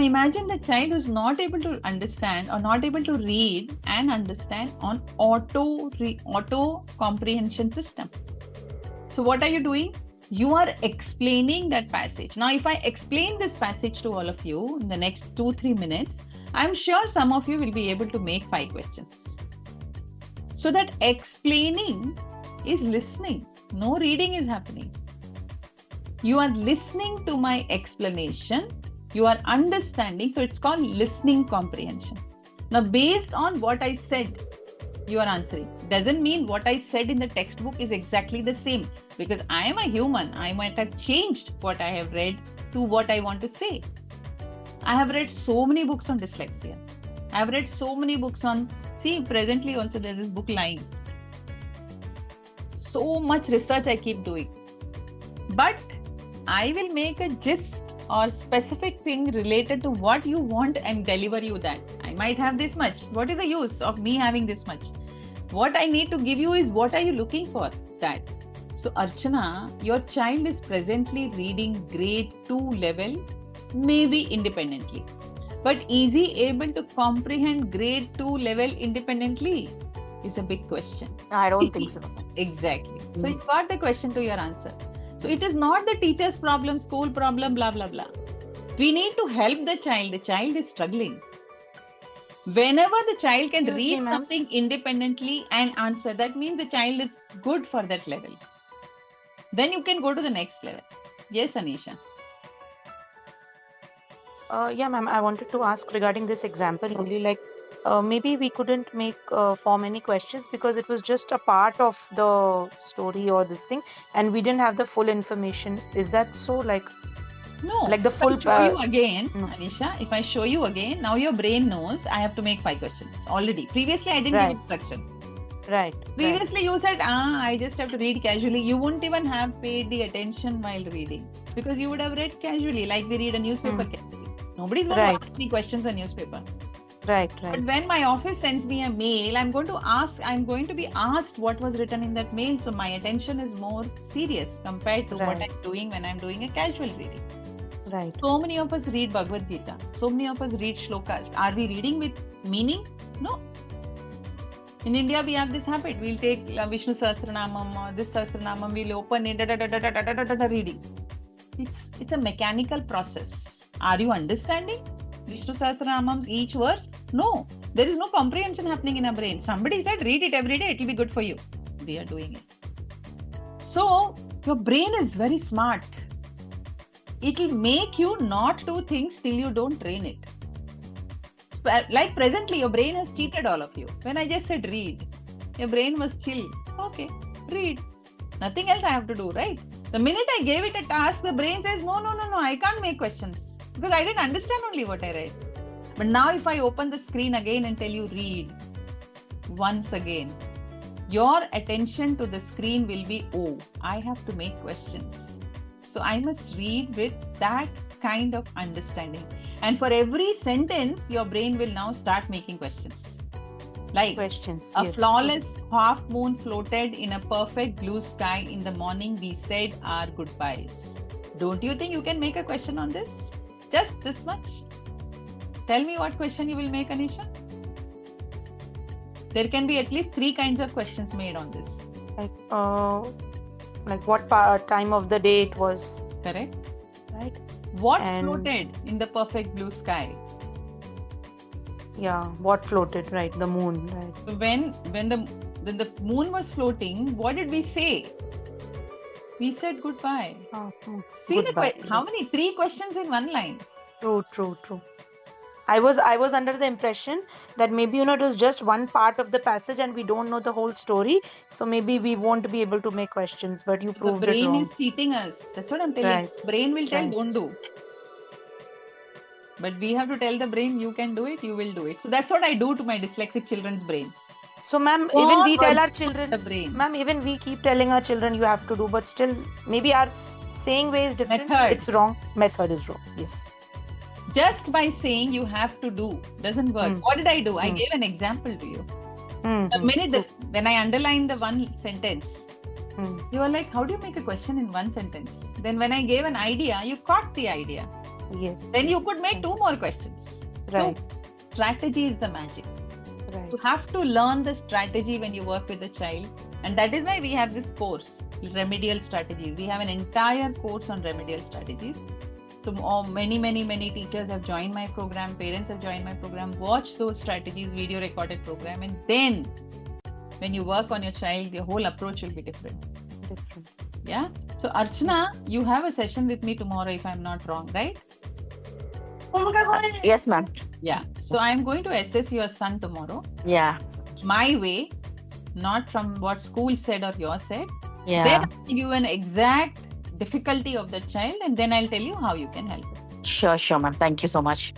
imagine the child who's not able to understand or not able to read and understand on auto comprehension system. So what are you doing? You are explaining that passage. Now, if I explain this passage to all of you in the next 2-3 minutes, I'm sure some of you will be able to make 5 questions. So that explaining is listening. No reading is happening. You are listening to my explanation. You are understanding. So it's called listening comprehension. Now, based on what I said, you are answering. Doesn't mean what I said in the textbook is exactly the same, because I am a human. I might have changed what I have read to what I want to say. I have read so many books on dyslexia. I have read so many books on, presently also there's this book Lying. So much research I keep doing. But I will make a gist or specific thing related to what you want and deliver you that. I might have this much. What is the use of me having this much? What I need to give you is what are you looking for? That. So Archana, your child is presently reading grade 2 level, maybe independently. But is he able to comprehend grade 2 level independently? Is a big question. I don't think so. Exactly. So it's got the question to your answer. So it is not the teacher's problem, school problem, blah, blah, blah. We need to help the child. The child is struggling. Whenever the child can read something independently and answer, that means the child is good for that level. Then you can go to the next level. Yes, Anisha. Yeah, ma'am, I wanted to ask regarding this example only, like maybe we couldn't make form any questions because it was just a part of the story or this thing, and we didn't have the full information. Is that so? Like, no, like the full. If I show you again, Anisha, if I show you again, now your brain knows I have to make 5 questions already. Previously, I didn't give instruction. Right. Previously, you said, I just have to read casually. You wouldn't even have paid the attention while reading because you would have read casually, like we read a newspaper casually. Nobody's going to ask me questions on newspaper. Right. But when my office sends me a mail, I'm going to be asked what was written in that mail. So my attention is more serious compared to what I'm doing when I'm doing a casual reading. Right. So many of us read Bhagavad Gita. So many of us read shlokas. Are we reading with meaning? No. In India, we have this habit. We'll take Vishnu Sahasranamam or this Sahasranamam, we'll open it, reading. It's a mechanical process. Are you understanding Vishnu Sahasranamams, each verse? No. There is no comprehension happening in our brain. Somebody said, read it every day, it will be good for you. We are doing it. So, your brain is very smart. It will make you not do things till you don't train it. Like presently, your brain has cheated all of you. When I just said read, your brain was chill. Okay, read. Nothing else I have to do, right? The minute I gave it a task, the brain says, no, I can't make questions. Because I didn't understand only what I read. But now if I open the screen again and tell you read, once again, your attention to the screen will be, I have to make questions. So I must read with that kind of understanding. And for every sentence, your brain will now start making questions. Like a flawless half moon floated in a perfect blue sky in the morning. We said our goodbyes. Don't you think you can make a question on this? Just this much. Tell me what question you will make, Anisha. There can be at least 3 kinds of questions made on this. Like what time of the day it was. Correct. Right. What floated in the perfect blue sky? Yeah, what floated, right? The moon, right? So when the moon was floating, what did we say? We said goodbye. See goodbye, how many 3 questions in one line? True. I was under the impression that maybe it was just one part of the passage and we don't know the whole story, so maybe we won't be able to make questions. But you proved it wrong. The brain is cheating us. That's what I'm telling you. Brain will tell don't do. But we have to tell the brain you can do it, you will do it. So that's what I do to my dyslexic children's brain. So ma'am, even we tell our children, ma'am, even we keep telling our children you have to do, but still maybe our saying way is different. It's wrong. Method is wrong. Yes. Just by saying you have to do doesn't work. What did I do? I gave an example to you. The minute when I underlined the one sentence, you were like, how do you make a question in one sentence? Then when I gave an idea, you caught the idea. Yes. Then you yes. could make 2 more questions. Right. So strategy is the magic. Right. You have to learn the strategy when you work with a child, and that is why we have this course, remedial strategies. We have an entire course on remedial strategies. So many teachers have joined my program, parents have joined my program, watch those strategies, video recorded program, and then when you work on your child, your whole approach will be different. Yeah. So Archana, you have a session with me tomorrow, if I'm not wrong, right? Yes, ma'am. Yeah. So I'm going to assess your son tomorrow. Yeah. My way, not from what school said or your said. Yeah. Then I'll give you an exact difficulty of the child, and then I'll tell you how you can help him. Sure, ma'am. Thank you so much.